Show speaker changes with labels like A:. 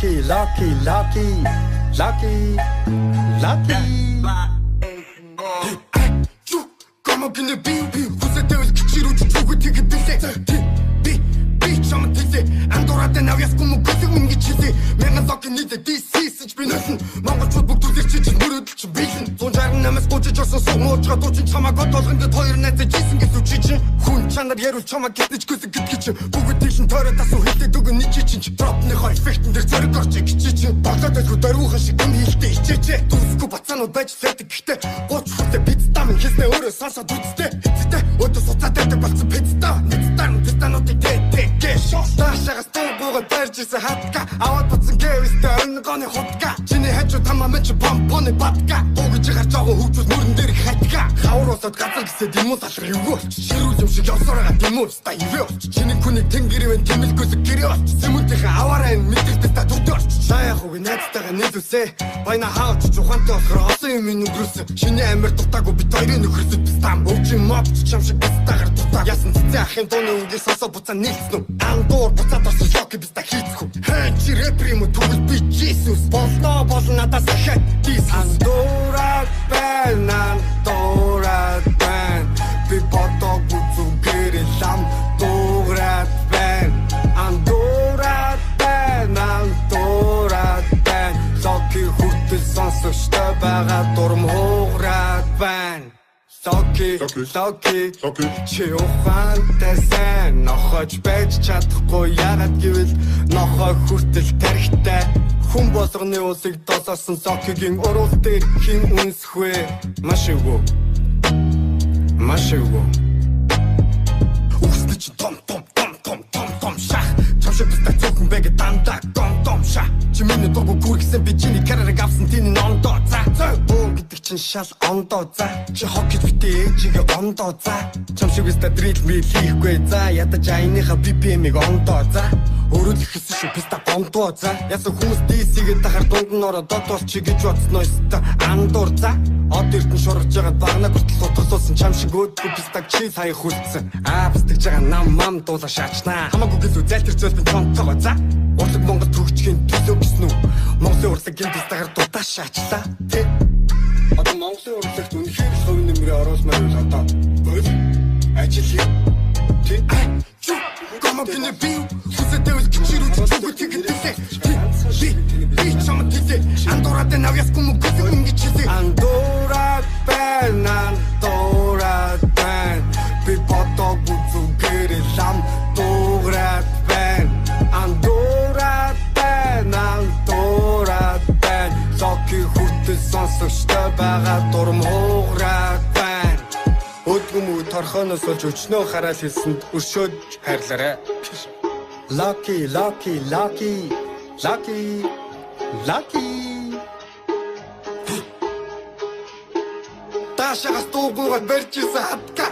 A: Lucky, lucky, lucky, lucky, lucky.
B: Come up in the beat, who's the devil? Kichiru, Chugu, take it, be some tizzy. Andorra, then I ask him, go to me, cheesy. Men are talking in the DC, such be nothing. Mama, to the kitchen, to beaten. So, I'm a scotch, just so much. I don't think Chama got in the toilet, and the cheesing is to chicken. Hun Chana, here, Chama, get the kitchen. Bugatition, Torah, that's so hit the dog in the kitchen. Drop the high fish in the circle, kitchen. Baghdad, who Daruha, she can be stitched. To scoop a son of batch, set the kit. Watch for the pit stam, his the order, Sasa, do stay. What the sort of the pit star? It's time to stand up the take. Daashаа стуугаа барьж исэн хатка аваад буцсан гэвэстэй өнгөний хотка чиний хажуу тамаа чи помпоны батка дуугаж гарч байгаа хөвчөс мөрөн дээр хатка хавросод газар гэсэд юм уу салах юу ширүүл юм шиг явсараа тийм үү ста ивэ чиний хүний тэнгэрийн тэмэлгөөс гэрээ сүмүнтэйхээ аваараа мэдэрдэг та дүрдөө шаяах уу найзтайгаа нийлүүлсэ байна хаач чухантай болохоор олон юм өнгөрөөсөн чиний амир дутаагүй бит хоёрын нөхөрсөд стам өвчин мопч чам шиг бистагаар дутаа ясан цэцэн ахын дууны үгээс сонсоо буцаа нийлсэн үү андуур буцаад орсон шок биста хийцгүй хэн чи рэпер юм уу түгэл би Jesus болно надаас ахад Jesus андуураад байна би бодог үзүүгээр лам дуураад байна андуураад байна соки хүртэл сонсогчтой байгаа дурм хуураад байна Soki, чи ухаантай сайн нохож байж чадахгүй яагаад гэвэл нохоо хүртэл тархитай хүн болгоны усыг досоосон Сокигийн уруултыг хэн үнсэх вэ маш эвгүй үгсний чи том шах чамшиг бистак цөөхөн бэгэ дандаа том шах чи миний дургу гүргсэн би чиний карьерыг авсан тэний ондоо за гэдэг чин шал ондоо за чи хоккет битээ ээжигээ ондоо за чамшиг бистак дрил мэл хийхгүй за ядаж айныхаа BPM-ийг ондоо за өөрөө л ихсэн шүү бистак ондоо за ясан хүмүүс DC-гээ дахаар дунд нь ороод дотоос чи гэж бодсноо өстө андуур за од эрдэн шургаж байгаа багнаа хүртэл утгасуулсан чамшиг өөдгөө бистак чи сая хүлцсэн бистагж байгаа нам мам дуулаа шаачнаа хамаагүй гэлүү зайлтэр зөөлтөн цонцогоо за урлаг Монгол төгчгийн төлөө гэсэн үү Монголын урлагийн бистагаар дутаа шаачлаа тэ одоо Монголын урлагт үнэхээр хувь нэмрээ оруулмаар бол одоо ажил хий тэ Come up in the view, who's the devil? Kichiru, Chugu, take it, be some tizzy. Andorra, then I ask him, go to me, cheesy. Andorra, be bottle, to get it, some Dora, Andorra, Soki, who's the sons of Stabara, Tormora, Өдгөм торхоноос олж өчнөө хараад хэлсэнд өршөөж хайрлаарай.
A: Lucky, lucky, lucky, lucky, lucky.
B: Таашаа стуугуугаар барьж исэн хатка.